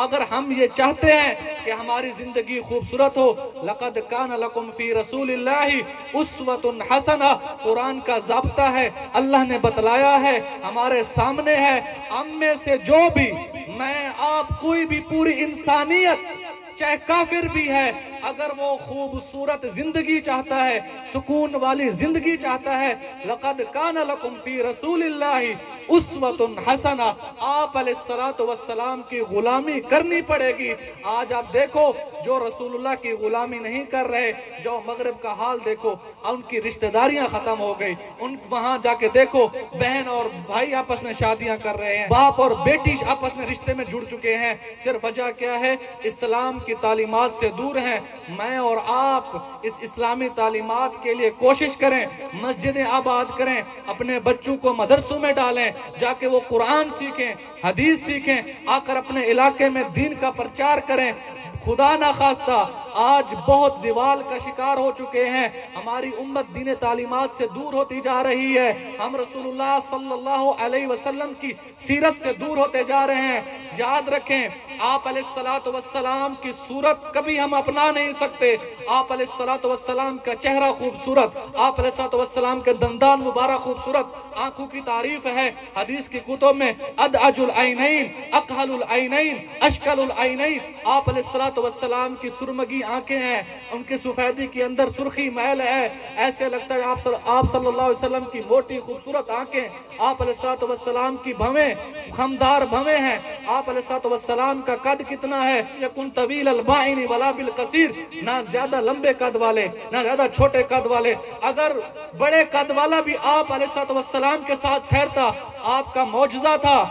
اگر ہم یہ چاہتے ہیں کہ ہماری زندگی خوبصورت ہو، لَقَدْ كَانَ لَكُمْ فِي رَسُولِ اللَّهِ أُسْوَةٌ حَسَنَةٌ، قرآن کا ضابطہ ہے، اللہ نے بتلایا ہے، ہمارے سامنے ہے۔ ہم میں سے جو بھی، میں آپ کوئی بھی، پوری انسانیت چاہے کافر بھی ہے، اگر وہ خوبصورت زندگی چاہتا ہے، سکون والی زندگی چاہتا ہے، لَقَدْ كَانَ لَكُمْ فِي رَسُولِ اللَّهِ اسوۃ حسنہ، آپ علیہ السلام کی غلامی کرنی پڑے گی۔ آج آپ دیکھو جو رسول اللہ کی غلامی نہیں کر رہے، جو مغرب کا حال دیکھو، ان کی رشتہ داریاں ختم ہو گئی، وہاں جا کے دیکھو بہن اور بھائی آپس میں شادیاں کر رہے ہیں، باپ اور بیٹی آپس میں رشتے میں جڑ چکے ہیں۔ صرف وجہ کیا ہے؟ اسلام کی تعلیمات سے دور ہیں۔ میں اور آپ اس اسلامی تعلیمات کے لیے کوشش کریں، مسجدیں آباد کریں، اپنے بچوں کو مدرسوں میں ڈالیں، جا کے وہ قرآن سیکھیں، حدیث سیکھیں، آ کر اپنے علاقے میں دین کا پرچار کریں۔ خدا نہ خواستہ آج بہت زوال کا شکار ہو چکے ہیں، ہماری امت دین تعلیمات سے دور ہوتی جا رہی ہے، ہم رسول اللہ صلی اللہ علیہ وسلم کی سیرت سے دور ہوتے جا رہے ہیں۔ یاد رکھیں، آپ علیہ السلام کی صورت کبھی ہم اپنا نہیں سکتے۔ آپ علیہ السلام کا چہرہ خوبصورت، آپ علیہ السلام کے دندان مبارک خوبصورت، آنکھوں کی تعریف ہے حدیث کی کتب میں، ادعج العینین، اکحل العینین، اشکل العینین۔ آپ علیہ السلام کی سرمگی آنکھیں ہیں، ان کی سفیدی کے اندر سرخی محل ہے، ایسے لگتا ہے آپ صلی اللہ علیہ وسلم کی موٹی خوبصورت آنکھیں۔ آپ علیہ السلام کی بھویں خمدار بھویں ہیں۔ آپ علیہ السلام کا قد کتنا ہے؟ یکن طویل البائن ولا بالقصیر، نہ زیادہ لمبے قد والے نہ زیادہ چھوٹے قد والے۔ اگر بڑے قد والا بھی آپ علیہ السلام کے ساتھ ٹھہرتا، آپ کا معجزہ تھا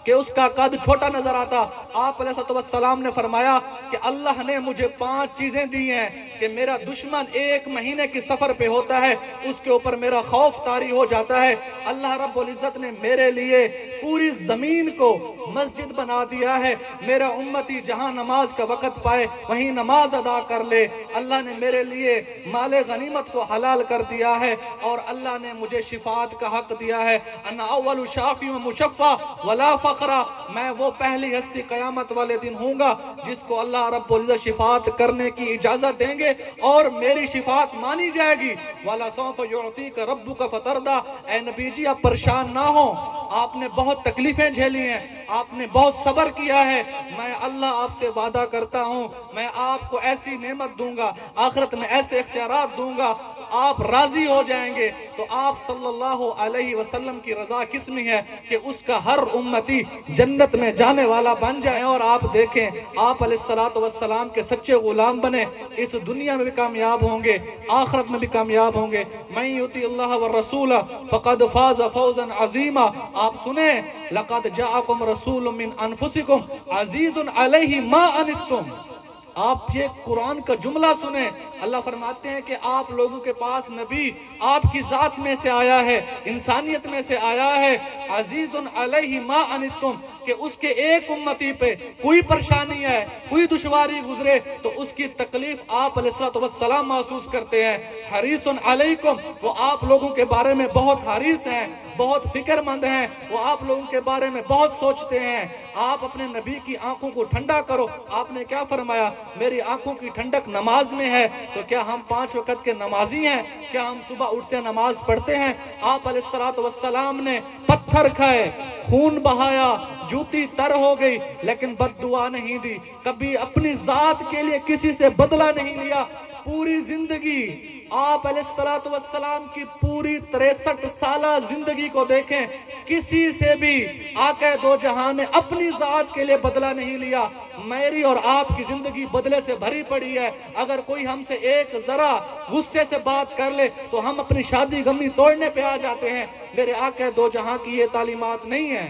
کہ اس کا قد چھوٹا نظر آتا۔ آپ علیہ السلام نے فرمایا کہ اللہ نے مجھے 5 چیزیں دی ہیں کہ میرا دشمن 1 مہینے کی سفر پہ ہوتا ہے، اس کے اوپر میرا خوف طاری ہو جاتا ہے۔ اللہ رب العزت نے میرے لیے پوری زمین کو مسجد بنا دیا ہے، میرا امتی جہاں نماز کا وقت پائے وہیں نماز ادا کر لے۔ اللہ نے میرے لیے مال غنیمت کو حلال کر دیا ہے، اور اللہ نے مجھے شفاعت کا حق دیا ہے۔ انا اول شافی و مشفع ولا فخرا، میں وہ پہلی ہستی قیامت والے دن ہوں گا جس کو اللہ رب العزت شفاعت کرنے کی اجازت دیں گے اور میری شفاعت مانی جائے گی۔ وَلَا سَوْفَ يُعْطِيكَ رَبُّكَ فَتَرْضَىٰ، اے نبی جی آپ پریشان نہ ہوں، آپ نے بہت تکلیفیں جھیلی ہیں، آپ نے بہت صبر کیا ہے، میں اللہ آپ سے وعدہ کرتا ہوں میں آپ کو ایسی نعمت دوں گا، آخرت میں ایسے اختیارات دوں گا، آپ راضی ہو جائیں گے۔ تو آپ صلی اللہ علیہ وسلم کی رضا کس میں ہے کہ اس کا ہر امتی جنت میں جانے والا بن جائے۔ اور آپ دیکھیں آپ علیہ السلام کے سچے غلام بنے، اس دنیا میں بھی کامیاب ہوں گے، آخرت میں بھی کامیاب ہوں گے۔ من یطیع اللہ والرسول فقد فاز فوزا عظیما، آپ سنیں لقد جاءکم رسول من انفسکم عزیز علیہ ما عنتم، آپ یہ قرآن کا جملہ سنیں، اللہ فرماتے ہیں کہ آپ لوگوں کے پاس نبی آپ کی ذات میں سے آیا ہے، انسانیت میں سے آیا ہے، عزیز علیہ ما عنتم، کہ اس کے ایک امتی پہ کوئی پریشانی ہے، کوئی دشواری گزرے تو اس کی تکلیف آپ علیہ السلام محسوس کرتے ہیں۔ حریص علیکم، وہ آپ لوگوں کے بارے میں بہت حریص ہیں، بہت فکر مند ہیں، وہ آپ لوگوں کے بارے میں بہت سوچتے ہیں۔ آپ اپنے نبی کی آنکھوں کو ٹھنڈا کرو، آپ نے کیا فرمایا؟ میری آنکھوں کی ٹھنڈک نماز میں ہے۔ تو کیا ہم 5 وقت کے نمازی ہیں؟ کیا ہم صبح اٹھتے نماز پڑھتے ہیں؟ آپ علیہ السلام نے پتھر کھائے، خون بہایا، جوتی تر ہو گئی، لیکن بد دعا نہیں دی، کبھی اپنی ذات کے لیے کسی سے بدلہ نہیں لیا۔ پوری زندگی آپ علیہ السلام کی پوری 63 سالہ زندگی کو دیکھیں، کسی سے بھی آقا دو جہاں نے اپنی ذات کے لیے بدلہ نہیں لیا۔ میری اور آپ کی زندگی بدلے سے بھری پڑی ہے، اگر کوئی ہم سے ایک ذرا غصے سے بات کر لے تو ہم اپنی شادی غمی توڑنے پہ آ جاتے ہیں۔ میرے آقا دو جہاں کی یہ تعلیمات نہیں ہیں۔